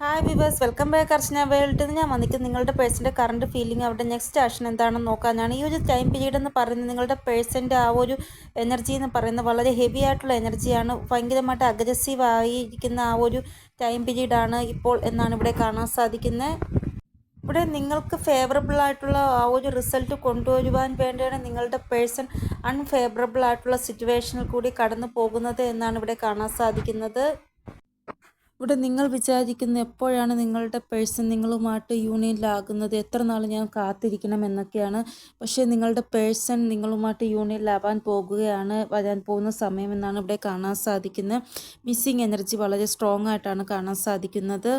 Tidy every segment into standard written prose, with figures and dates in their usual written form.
Hi viewers, welcome back അർച്ചന world. ഞാൻ വന്നിട്ട് നിങ്ങളുടെ പേഴ്സൻ്റെ കറണ്ട് ഫീലിംഗ് അവരുടെ നെക്സ്റ്റ് ആക്ഷൻ എന്താണെന്ന് നോക്കാനാണ്. ഈ ഒരു ടൈം പീരീഡ് എന്ന് പറയുന്നത് നിങ്ങളുടെ പേഴ്സൻ്റെ ആ ഒരു എനർജി എന്ന് പറയുന്നത് വളരെ ഹെവി ആയിട്ടുള്ള എനർജിയാണ്. ഭയങ്കരമായിട്ട് അഗ്രസീവ് ആയിരിക്കുന്ന ആ ഒരു ടൈം പീരീഡാണ് ഇപ്പോൾ എന്നാണ് ഇവിടെ കാണാൻ സാധിക്കുന്നത്. ഇവിടെ നിങ്ങൾക്ക് ഫേവറബിൾ ആയിട്ടുള്ള ആ ഒരു റിസൾട്ട് കൊണ്ടുവരുവാൻ വേണ്ടിയാണ് നിങ്ങളുടെ പേഴ്സൺ അൺഫേവറബിൾ ആയിട്ടുള്ള സിറ്റുവേഷനിൽ കൂടി കടന്നു പോകുന്നത് എന്നാണ് ഇവിടെ കാണാൻ സാധിക്കുന്നത്. ഇവിടെ നിങ്ങൾ വിചാരിക്കുന്ന എപ്പോഴാണ് നിങ്ങളുടെ പേഴ്സൺ നിങ്ങളുമായിട്ട് യൂണിയനിലാകുന്നത്, എത്ര നാൾ ഞാൻ കാത്തിരിക്കണം എന്നൊക്കെയാണ്. പക്ഷേ നിങ്ങളുടെ പേഴ്സൺ നിങ്ങളുമായിട്ട് യൂണിയനിലാവാൻ പോകുകയാണ്, വരാൻ പോകുന്ന സമയമെന്നാണ് ഇവിടെ കാണാൻ സാധിക്കുന്നത്. മിസ്സിങ് എനർജി വളരെ സ്ട്രോങ് ആയിട്ടാണ് കാണാൻ സാധിക്കുന്നത്.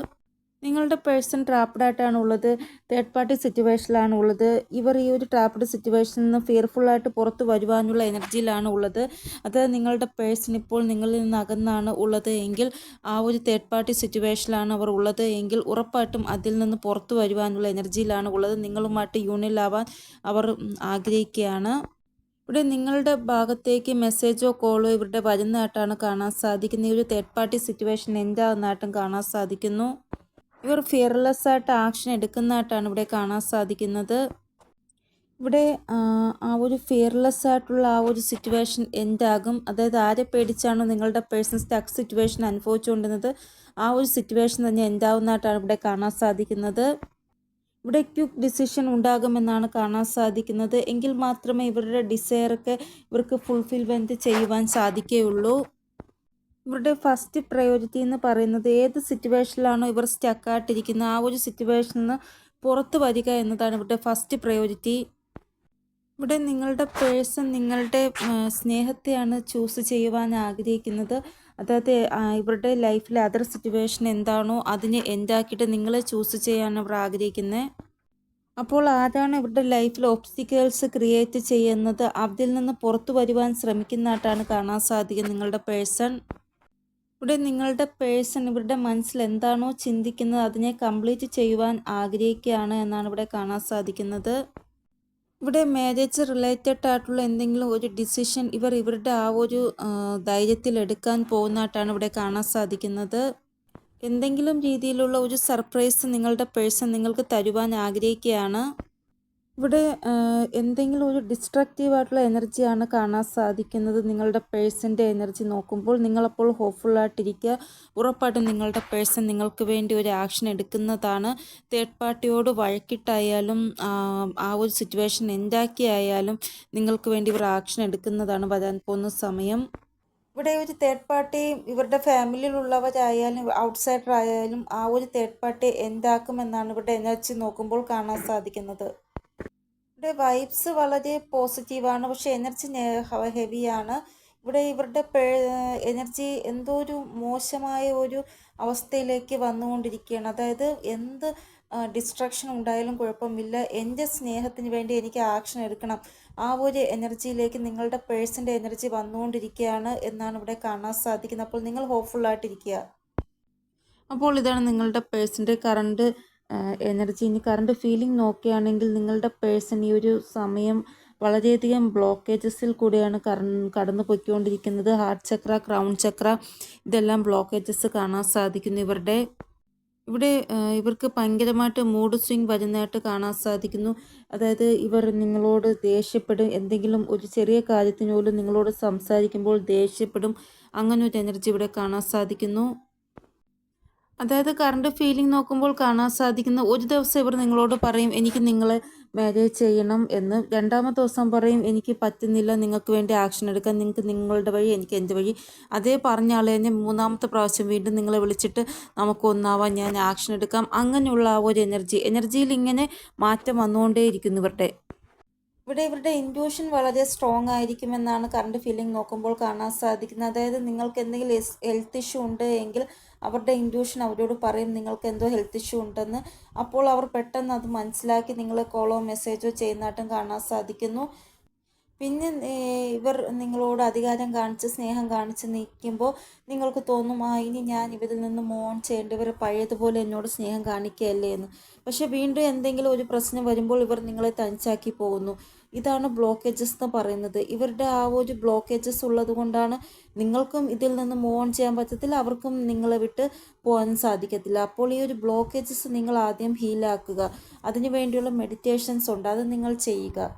നിങ്ങളുടെ പേഴ്സൺ ട്രാപ്ഡായിട്ടാണ് ഉള്ളത്, തേർഡ് പാർട്ടി സിറ്റുവേഷനിലാണ് ഉള്ളത്. ഇവർ ഈ ഒരു ട്രാപ്ഡ് സിറ്റുവേഷനിൽ നിന്ന് ഫിയർഫുള്ളായിട്ട് പുറത്ത് വരുവാനുള്ള എനർജിയിലാണ് ഉള്ളത്. അത് നിങ്ങളുടെ പേഴ്സൺ ഇപ്പോൾ നിങ്ങളിൽ നിന്ന് അകന്നാണ് ഉള്ളത് എങ്കിൽ, ആ ഒരു തേർഡ് പാർട്ടി സിറ്റുവേഷനിലാണ് അവർ ഉള്ളത് എങ്കിൽ ഉറപ്പായിട്ടും അതിൽ നിന്ന് പുറത്തു വരുവാനുള്ള എനർജിയിലാണ് ഉള്ളത്. നിങ്ങളുമായിട്ട് യൂണിയനിലാവാൻ അവർ ആഗ്രഹിക്കുകയാണ്. ഇവിടെ നിങ്ങളുടെ ഭാഗത്തേക്ക് മെസ്സേജോ കോളോ ഇവരുടെ വരുന്നതായിട്ടാണ് കാണാൻ സാധിക്കുന്നത്. ഈ ഒരു തേർഡ് പാർട്ടി സിറ്റുവേഷൻ എന്താകുന്നതായിട്ടും കാണാൻ സാധിക്കുന്നു. ഇവർ ഫിയർലെസ് ആയിട്ട് ആക്ഷൻ എടുക്കുന്നതായിട്ടാണ് ഇവിടെ കാണാൻ സാധിക്കുന്നത്. ഇവിടെ ആ ഒരു ഫിയർലെസ് ആയിട്ടുള്ള ആ ഒരു സിറ്റുവേഷൻ എന്താകും, അതായത് ആരെ പേടിച്ചാണോ നിങ്ങളുടെ പേഴ്സൺ സ്റ്റക്ക് സിറ്റുവേഷൻ അനുഭവിച്ചുകൊണ്ടിരുന്നത് ആ ഒരു സിറ്റുവേഷൻ തന്നെ എന്താവുന്നതായിട്ടാണ് ഇവിടെ കാണാൻ സാധിക്കുന്നത്. ഇവിടെ ക്വിക്ക് ഡിസിഷൻ ഉണ്ടാകുമെന്നാണ് കാണാൻ സാധിക്കുന്നത്. എങ്കിൽ മാത്രമേ ഇവരുടെ ഡിസയറൊക്കെ ഇവർക്ക് ഫുൾഫിൽമെൻറ്റ് ചെയ്യുവാൻ സാധിക്കുകയുള്ളൂ. ഇവരുടെ ഫസ്റ്റ് പ്രയോറിറ്റി എന്ന് പറയുന്നത് ഏത് സിറ്റുവേഷനിലാണോ ഇവർ സ്റ്റക്കായിട്ടിരിക്കുന്നത് ആ ഒരു സിറ്റുവേഷനിൽ നിന്ന് പുറത്തു വരിക എന്നതാണ് ഇവരുടെ ഫസ്റ്റ് പ്രയോറിറ്റി. ഇവിടെ നിങ്ങളുടെ പേഴ്സൺ നിങ്ങളുടെ സ്നേഹത്തെയാണ് ചൂസ് ചെയ്യുവാൻ ആഗ്രഹിക്കുന്നത്. അതായത് ഇവരുടെ ലൈഫിലെ അതർ സിറ്റുവേഷൻ എന്താണോ അതിനെ എന്താക്കിയിട്ട് നിങ്ങളെ ചൂസ് ചെയ്യാൻ അവർ ആഗ്രഹിക്കുന്നത്. അപ്പോൾ ആരാണ് ഇവരുടെ ലൈഫിൽ ഒബ്സ്റ്റിക്കിൾസ് ക്രിയേറ്റ് ചെയ്യുന്നത് അതിൽ നിന്ന് പുറത്തു വരുവാൻ ശ്രമിക്കുന്നതായിട്ടാണ് കാണാൻ സാധിക്കുന്നത് നിങ്ങളുടെ പേഴ്സൺ. ഇവിടെ നിങ്ങളുടെ പേഴ്സൺ ഇവരുടെ മനസ്സിൽ എന്താണോ ചിന്തിക്കുന്നത് അതിനെ കംപ്ലീറ്റ് ചെയ്യുവാൻ ആഗ്രഹിക്കുകയാണ് എന്നാണ് ഇവിടെ കാണാൻ സാധിക്കുന്നത്. ഇവിടെ മാരേജ് റിലേറ്റഡ് ആയിട്ടുള്ള എന്തെങ്കിലും ഒരു ഡിസിഷൻ ഇവർ ഇവരുടെ ആ ഒരു ധൈര്യത്തിൽ എടുക്കാൻ പോകുന്നതായിട്ടാണ് ഇവിടെ കാണാൻ സാധിക്കുന്നത്. എന്തെങ്കിലും രീതിയിലുള്ള ഒരു സർപ്രൈസ് നിങ്ങളുടെ പേഴ്സൺ നിങ്ങൾക്ക് തരുവാൻ ആഗ്രഹിക്കുകയാണ്. ഇവിടെ എന്തെങ്കിലും ഒരു ഡിസ്ട്രക്റ്റീവ് ആയിട്ടുള്ള എനർജിയാണ് കാണാൻ സാധിക്കുന്നത്. നിങ്ങളുടെ പേഴ്സൻ്റെ എനർജി നോക്കുമ്പോൾ നിങ്ങളപ്പോൾ ഹോപ്പ്ഫുള്ളായിട്ടിരിക്കുക. ഉറപ്പായിട്ടും നിങ്ങളുടെ പേഴ്സൺ നിങ്ങൾക്ക് വേണ്ടി ഒരു ആക്ഷൻ എടുക്കുന്നതാണ്. തേർഡ് പാർട്ടിയോട് വഴക്കിട്ടായാലും ആ ഒരു സിറ്റുവേഷൻ എന്താക്കിയായാലും നിങ്ങൾക്ക് വേണ്ടി ഇവർ ആക്ഷൻ എടുക്കുന്നതാണ് വരാൻ പോകുന്ന സമയം. ഇവിടെ ഒരു തേർഡ് പാർട്ടി ഇവരുടെ ഫാമിലിയിലുള്ളവരായാലും ഔട്ട്സൈഡർ ആയാലും ആ ഒരു തേർഡ് പാർട്ടി എന്താക്കുമെന്നാണ് ഇവരുടെ എനർജി നോക്കുമ്പോൾ കാണാൻ സാധിക്കുന്നത്. ഇവിടെ വൈബ്സ് വളരെ പോസിറ്റീവാണ്, പക്ഷേ എനർജി ഹെവിയാണ്. ഇവിടെ ഇവരുടെ എനർജി എന്തോ ഒരു മോശമായ ഒരു അവസ്ഥയിലേക്ക് വന്നുകൊണ്ടിരിക്കുകയാണ്. അതായത് എന്ത് ഡിസ്ട്രാക്ഷൻ ഉണ്ടായാലും കുഴപ്പമില്ല, എൻ്റെ സ്നേഹത്തിന് വേണ്ടി എനിക്ക് ആക്ഷൻ എടുക്കണം, ആ ഒരു എനർജിയിലേക്ക് നിങ്ങളുടെ പേഴ്സൻ്റെ എനർജി വന്നുകൊണ്ടിരിക്കുകയാണ് എന്നാണ് ഇവിടെ കാണാൻ സാധിക്കുന്നത്. അപ്പോൾ നിങ്ങൾ ഹോപ്പ്ഫുള്ളായിട്ടിരിക്കുക. അപ്പോൾ ഇതാണ് നിങ്ങളുടെ പേഴ്സൻ്റെ കറണ്ട് എനർജി. ഇനി കറണ്ട് ഫീലിംഗ് നോക്കുകയാണെങ്കിൽ നിങ്ങളുടെ പേഴ്സൺ ഈ ഒരു സമയം വളരെയധികം ബ്ലോക്കേജസിൽ കൂടിയാണ് കടന്നു പോയിക്കൊണ്ടിരിക്കുന്നത്. ഹാർട്ട് ചക്ര, ക്രൗൺ ചക്ര, ഇതെല്ലാം ബ്ലോക്കേജസ് കാണാൻ സാധിക്കുന്നു ഇവരുടെ. ഇവിടെ ഇവർക്ക് ഭയങ്കരമായിട്ട് മൂഡ് സ്വിങ് വരുന്നതായിട്ട് കാണാൻ സാധിക്കുന്നു. അതായത് ഇവർ നിങ്ങളോട് ദേഷ്യപ്പെടും, എന്തെങ്കിലും ഒരു ചെറിയ കാര്യത്തിന് പോലും നിങ്ങളോട് സംസാരിക്കുമ്പോൾ ദേഷ്യപ്പെടും. അങ്ങനെ ഒരു എനർജി ഇവിടെ കാണാൻ സാധിക്കുന്നു. അതായത് കറണ്ട് ഫീലിംഗ് നോക്കുമ്പോൾ കാണാൻ സാധിക്കുന്ന ഒരു ദിവസം ഇവർ നിങ്ങളോട് പറയും എനിക്ക് നിങ്ങളെ മാരേജ് ചെയ്യണം എന്ന്. രണ്ടാമത്തെ ദിവസം പറയും എനിക്ക് പറ്റുന്നില്ല, നിങ്ങൾക്ക് വേണ്ടി ആക്ഷൻ എടുക്കാൻ, നിങ്ങൾക്ക് നിങ്ങളുടെ വഴി എനിക്ക് എൻ്റെ വഴി. അതേ പറഞ്ഞ ആൾ തന്നെ മൂന്നാമത്തെ പ്രാവശ്യം വീണ്ടും നിങ്ങളെ വിളിച്ചിട്ട് നമുക്ക് ഒന്നാവാൻ, ഞാൻ ആക്ഷൻ എടുക്കാം. അങ്ങനെയുള്ള ആ ഒരു എനർജിയിൽ ഇങ്ങനെ മാറ്റം വന്നുകൊണ്ടേയിരിക്കുന്നു ഇവരുടെ. ഇവിടെ ഇവരുടെ ഇൻറ്റ്യൂഷൻ വളരെ സ്ട്രോങ് ആയിരിക്കുമെന്നാണ് കറണ്ട് ഫീലിംഗ് നോക്കുമ്പോൾ കാണാൻ സാധിക്കുന്നത്. അതായത് നിങ്ങൾക്ക് എന്തെങ്കിലും ഹെൽത്ത് ഇഷ്യൂ ഉണ്ട് എങ്കിൽ അവരുടെ ഇൻറ്റ്യൂഷൻ അവരോട് പറയും നിങ്ങൾക്ക് എന്തോ ഹെൽത്ത് ഇഷ്യൂ ഉണ്ടെന്ന്. അപ്പോൾ അവർ പെട്ടെന്ന് അത് മനസ്സിലാക്കി നിങ്ങളെ കോളോ മെസ്സേജോ ചെയ്യുന്നതായിട്ടും കാണാൻ സാധിക്കുന്നു. പിന്നെ ഇവർ നിങ്ങളോട് അധികാരം കാണിച്ച് സ്നേഹം കാണിച്ച് നിൽക്കുമ്പോൾ നിങ്ങൾക്ക് തോന്നും ഇനി ഞാൻ ഇവരിൽ നിന്ന് മൂവ് ഓൺ ചെയ്യേണ്ട, ഇവർ പഴയതുപോലെ എന്നോട് സ്നേഹം കാണിക്കുകയല്ലേ എന്ന്. പക്ഷേ വീണ്ടും എന്തെങ്കിലും ഒരു പ്രശ്നം വരുമ്പോൾ ഇവർ നിങ്ങളെ തനിച്ചാക്കി പോകുന്നു. ഇതാണ് ബ്ലോക്കേജസ് എന്ന് പറയുന്നത്. ഇവരുടെ ആ ഒരു ബ്ലോക്കേജസ് ഉള്ളത് കൊണ്ടാണ് നിങ്ങൾക്കും ഇതിൽ നിന്ന് മൂവ് ഓൺ ചെയ്യാൻ പറ്റത്തില്ല, അവർക്കും നിങ്ങളെ വിട്ട് പോകാൻ സാധിക്കത്തില്ല. അപ്പോൾ ഈ ഒരു ബ്ലോക്കേജസ് നിങ്ങൾ ആദ്യം ഹീലാക്കുക. അതിനു വേണ്ടിയുള്ള മെഡിറ്റേഷൻസ് ഉണ്ട്, അത് നിങ്ങൾ ചെയ്യുക.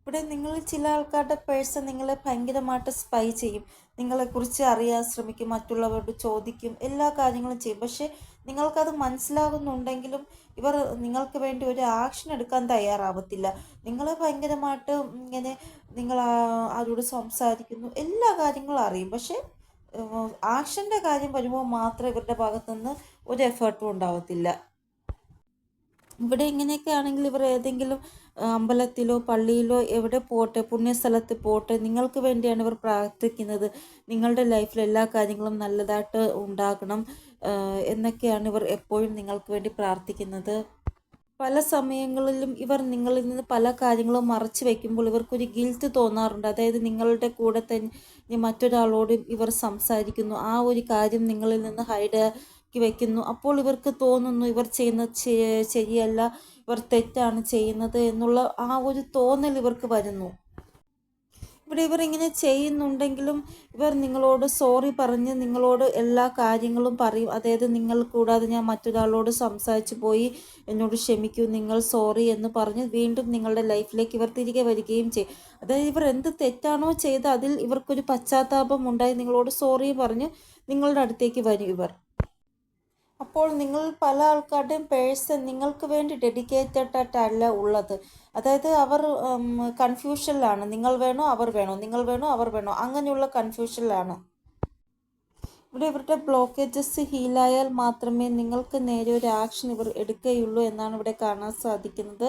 ഇവിടെ നിങ്ങൾ ചില ആൾക്കാരുടെ പേഴ്സൺ നിങ്ങളെ ഭയങ്കരമായിട്ട് സ്പൈ ചെയ്യും, നിങ്ങളെക്കുറിച്ച് അറിയാൻ ശ്രമിക്കും, മറ്റുള്ളവരോട് ചോദിക്കും, എല്ലാ കാര്യങ്ങളും ചെയ്യും. പക്ഷേ നിങ്ങൾക്കത് മനസ്സിലാകുന്നുണ്ടെങ്കിലും ഇവർ നിങ്ങൾക്ക് വേണ്ടി ഒരു ആക്ഷൻ എടുക്കാൻ തയ്യാറാവത്തില്ല. നിങ്ങളെ ഭയങ്കരമായിട്ട് ഇങ്ങനെ നിങ്ങൾ അവരോട് സംസാരിക്കുന്നു, എല്ലാ കാര്യങ്ങളും അറിയും. പക്ഷേ ആക്ഷൻ്റെ കാര്യം വരുമ്പോൾ മാത്രം ഇവരുടെ ഭാഗത്തുനിന്ന് ഒരു എഫേർട്ടും ഉണ്ടാവത്തില്ല. ഇവിടെ ഇങ്ങനെയൊക്കെ ആണെങ്കിൽ ഇവർ ഏതെങ്കിലും അമ്പലത്തിലോ പള്ളിയിലോ എവിടെ പോട്ടെ, പുണ്യസ്ഥലത്ത് പോട്ടെ, നിങ്ങൾക്ക് വേണ്ടിയാണ് ഇവർ പ്രാർത്ഥിക്കുന്നത്. നിങ്ങളുടെ ലൈഫിൽ എല്ലാ കാര്യങ്ങളും നല്ലതായിട്ട് ഉണ്ടാകണം എന്നൊക്കെയാണ് ഇവർ എപ്പോഴും നിങ്ങൾക്ക് വേണ്ടി പ്രാർത്ഥിക്കുന്നത്. പല സമയങ്ങളിലും ഇവർ നിങ്ങളിൽ നിന്ന് പല കാര്യങ്ങളും മറച്ചു വയ്ക്കുമ്പോൾ ഇവർക്കൊരു ഗിൽറ്റ് തോന്നാറുണ്ട്. അതായത് നിങ്ങളുടെ കൂടെ തന്നെ മറ്റൊരാളോട് ഇവർ സംസാരിക്കുന്നു, ആ ഒരു കാര്യം നിങ്ങളിൽ നിന്ന് ഹൈഡാക്കി വയ്ക്കുന്നു. അപ്പോൾ ഇവർക്ക് തോന്നുന്നു ഇവർ ചെയ്യുന്നത് ശരിയല്ല, ഇവർ തെറ്റാണ് ചെയ്യുന്നത് എന്നുള്ള ആ ഒരു തോന്നൽ ഇവർക്ക് വരുന്നു. ഇവിടെ ഇവർ ഇങ്ങനെ ചെയ്യുന്നുണ്ടെങ്കിലും ഇവർ നിങ്ങളോട് സോറി പറഞ്ഞ് നിങ്ങളോട് എല്ലാ കാര്യങ്ങളും പറയും. അതായത് നിങ്ങൾ കൂടാതെ ഞാൻ മറ്റൊരാളോട് സംസാരിച്ചു പോയി, എന്നോട് ക്ഷമിക്കൂ, നിങ്ങൾ സോറി എന്ന് പറഞ്ഞ് വീണ്ടും നിങ്ങളുടെ ലൈഫിലേക്ക് ഇവർ തിരികെ വരികയും ചെയ്യും. അതായത് ഇവർ എന്ത് തെറ്റാണോ ചെയ്ത് അതിൽ ഇവർക്കൊരു പശ്ചാത്താപം ഉണ്ടായി നിങ്ങളോട് സോറി പറഞ്ഞ് നിങ്ങളുടെ അടുത്തേക്ക് വരും ഇവർ. അപ്പോൾ നിങ്ങൾ പല ആൾക്കാരുടെയും പേഴ്സൺ നിങ്ങൾക്ക് വേണ്ടി ഡെഡിക്കേറ്റഡ് ആയിട്ടല്ല ഉള്ളത്. അതായത് അവർ കൺഫ്യൂഷനിലാണ്, നിങ്ങൾ വേണോ അവർ വേണോ, നിങ്ങൾ വേണോ അവർ വേണോ, അങ്ങനെയുള്ള കൺഫ്യൂഷനിലാണ്. ഇവിടെ ഇവരുടെ ബ്ലോക്കേജസ് ഹീലായാൽ മാത്രമേ നിങ്ങൾക്ക് നേരെ ഒരു ആക്ഷൻ ഇവർ എടുക്കുകയുള്ളൂ എന്നാണ് ഇവിടെ കാണാൻ സാധിക്കുന്നത്.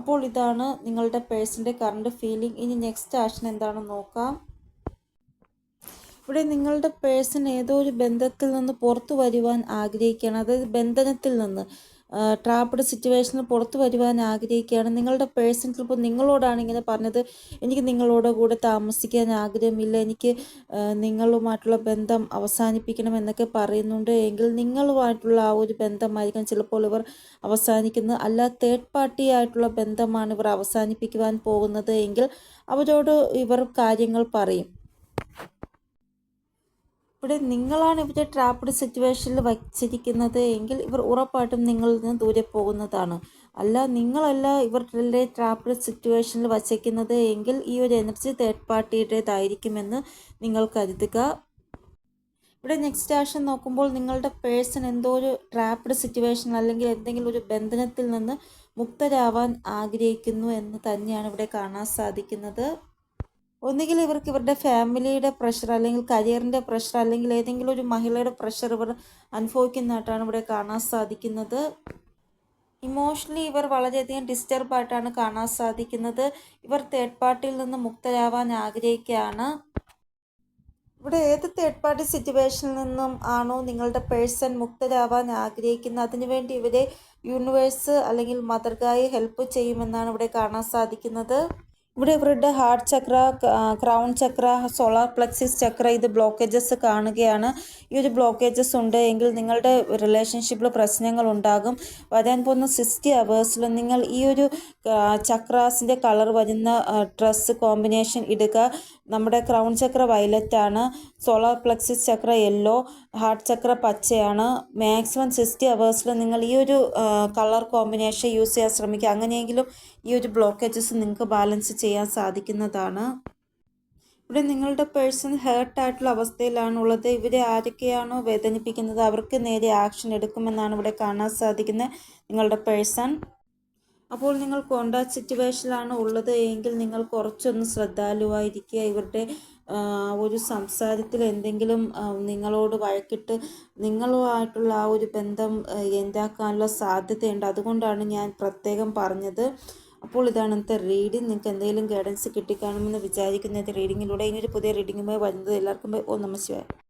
അപ്പോൾ ഇതാണ് നിങ്ങളുടെ പേഴ്സൻ്റെ കറണ്ട് ഫീലിംഗ്. ഇനി നെക്സ്റ്റ് ആക്ഷൻ എന്താണെന്ന് നോക്കാം. ഇവിടെ നിങ്ങളുടെ പേഴ്സൺ ഏതോ ഒരു ബന്ധത്തിൽ നിന്ന് പുറത്തു വരുവാൻ ആഗ്രഹിക്കുകയാണ്. അതായത് ബന്ധനത്തിൽ നിന്ന്, ട്രാപ്പ്ഡ് സിറ്റുവേഷനിൽ പുറത്തു വരുവാൻ ആഗ്രഹിക്കുകയാണ്. നിങ്ങളുടെ പേഴ്സൺ ചിലപ്പോൾ നിങ്ങളോടാണ് ഇങ്ങനെ പറഞ്ഞത്, എനിക്ക് നിങ്ങളോട് കൂടെ താമസിക്കാൻ ആഗ്രഹമില്ല, എനിക്ക് നിങ്ങളുമായിട്ടുള്ള ബന്ധം അവസാനിപ്പിക്കണം എന്നൊക്കെ പറയുന്നുണ്ട്. എങ്കിൽ നിങ്ങളുമായിട്ടുള്ള ആ ഒരു ബന്ധമായിരിക്കും ചിലപ്പോൾ ഇവർ അവസാനിക്കുന്നത്. അല്ല തേർഡ് പാർട്ടി ആയിട്ടുള്ള ബന്ധമാണ് ഇവർ അവസാനിപ്പിക്കുവാൻ പോകുന്നത് എങ്കിൽ അവരോട് ഇവർ കാര്യങ്ങൾ പറയും. ഇവിടെ നിങ്ങളാണ് ഇവരെ ട്രാപ്പ്ഡ് സിറ്റുവേഷനിൽ വച്ചിരിക്കുന്നത് എങ്കിൽ ഇവർ ഉറപ്പായിട്ടും നിങ്ങളിൽ നിന്ന് ദൂരെ പോകുന്നതാണ്. അല്ല നിങ്ങളല്ല ഇവരുടെ ട്രാപ്പ്ഡ് സിറ്റുവേഷനിൽ വച്ചിരിക്കുന്നത് എങ്കിൽ ഈ ഒരു എനർജി തേർഡ് പാർട്ടിയുടേതായിരിക്കുമെന്ന് നിങ്ങൾ കരുതുക. ഇവിടെ നെക്സ്റ്റ് ആക്ഷൻ നോക്കുമ്പോൾ നിങ്ങളുടെ പേഴ്സൺ എന്തോ ഒരു ട്രാപ്പ്ഡ് സിറ്റുവേഷൻ അല്ലെങ്കിൽ എന്തെങ്കിലും ഒരു ബന്ധനത്തിൽ നിന്ന് മുക്തരാവാൻ ആഗ്രഹിക്കുന്നു എന്ന് തന്നെയാണ് ഇവിടെ കാണാൻ സാധിക്കുന്നത്. ഒന്നുകിൽ ഇവർക്ക് ഇവരുടെ ഫാമിലിയുടെ പ്രഷർ അല്ലെങ്കിൽ കരിയറിൻ്റെ പ്രഷർ അല്ലെങ്കിൽ ഏതെങ്കിലും ഒരു മഹിളയുടെ പ്രഷർ ഇവർ അനുഭവിക്കുന്നതായിട്ടാണ് ഇവിടെ കാണാൻ സാധിക്കുന്നത്. ഇമോഷണലി ഇവർ വളരെയധികം ഡിസ്റ്റർബായിട്ടാണ് കാണാൻ സാധിക്കുന്നത്. ഇവർ തേർഡ് പാർട്ടിയിൽ നിന്ന് മുക്തരാവാൻ ആഗ്രഹിക്കുകയാണ്. ഇവിടെ ഏത് തേർഡ് പാർട്ടി സിറ്റുവേഷനിൽ നിന്നും ആണോ നിങ്ങളുടെ പേഴ്സൺ മുക്തരാവാൻ ആഗ്രഹിക്കുന്നത് അതിനുവേണ്ടി ഇവരെ യൂണിവേഴ്സ് അല്ലെങ്കിൽ മദർ ഗായി ഹെൽപ്പ് ചെയ്യുമെന്നാണ് ഇവിടെ കാണാൻ സാധിക്കുന്നത്. ഇവിടെ ഇവരുടെ ഹാർട്ട് ചക്ര, ക്രൗൺ ചക്ര, സോളാർ പ്ലക്സിസ് ചക്ര ഇത് ബ്ലോക്കേജസ് കാണുകയാണ്. ഈ ഒരു ബ്ലോക്കേജസ് ഉണ്ട് എങ്കിൽ നിങ്ങളുടെ റിലേഷൻഷിപ്പിൽ പ്രശ്നങ്ങൾ ഉണ്ടാകും. വരാൻ പോകുന്ന 60 അവേഴ്സിൽ നിങ്ങൾ ഈ ഒരു ചക്രാസിൻ്റെ കളർ വരുന്ന ഡ്രസ്സ് കോമ്പിനേഷൻ ഇടുക. നമ്മുടെ ക്രൗൺ ചക്ര വയലറ്റ് ആണ്, സോളാർ പ്ലക്സിസ് ചക്ര യെല്ലോ, ഹാർട്ട് ചക്ര പച്ചയാണ്. മാക്സിമം 60 അവേഴ്സിൽ നിങ്ങൾ ഈ ഒരു കളർ കോമ്പിനേഷൻ യൂസ് ചെയ്യാൻ ശ്രമിക്കുക. അങ്ങനെയെങ്കിലും ഈ ഒരു ബ്ലോക്കേജസ് നിങ്ങൾക്ക് ബാലൻസ് ചെയ്യാൻ സാധിക്കുന്നതാണ്. ഇവിടെ നിങ്ങളുടെ പേഴ്സൺ ഹേർട്ടായിട്ടുള്ള അവസ്ഥയിലാണുള്ളത്. ഇവരെ ആരൊക്കെയാണോ വേദനിപ്പിക്കുന്നത് അവർക്ക് നേരെ ആക്ഷൻ എടുക്കുമെന്നാണ് ഇവിടെ കാണാൻ സാധിക്കുന്നത് നിങ്ങളുടെ പേഴ്സൺ. അപ്പോൾ നിങ്ങൾ കോണ്ടാക്ട് സിറ്റുവേഷനിലാണ് ഉള്ളത് എങ്കിൽ നിങ്ങൾ കുറച്ചൊന്ന് ശ്രദ്ധാലുവായിരിക്കുക. ഇവരുടെ ഒരു സംസാരത്തിൽ എന്തെങ്കിലും നിങ്ങളോട് വഴക്കിട്ട് നിങ്ങളുമായിട്ടുള്ള ആ ഒരു ബന്ധം എന്താക്കാനുള്ള സാധ്യതയുണ്ട്. അതുകൊണ്ടാണ് ഞാൻ പ്രത്യേകം പറഞ്ഞത്. അപ്പോൾ ഇതാണ് ഇന്നത്തെ റീഡിങ്. നിങ്ങൾക്ക് എന്തെങ്കിലും ഗൈഡൻസ് കിട്ടിക്കാണുമെന്ന് വിചാരിക്കുന്നത് റീഡിങ്ങിലൂടെ. ഇനിയൊരു പുതിയ റീഡിങ്ങുമായി വരുന്നത് എല്ലാവർക്കും ഓം നമഃ ശിവായ.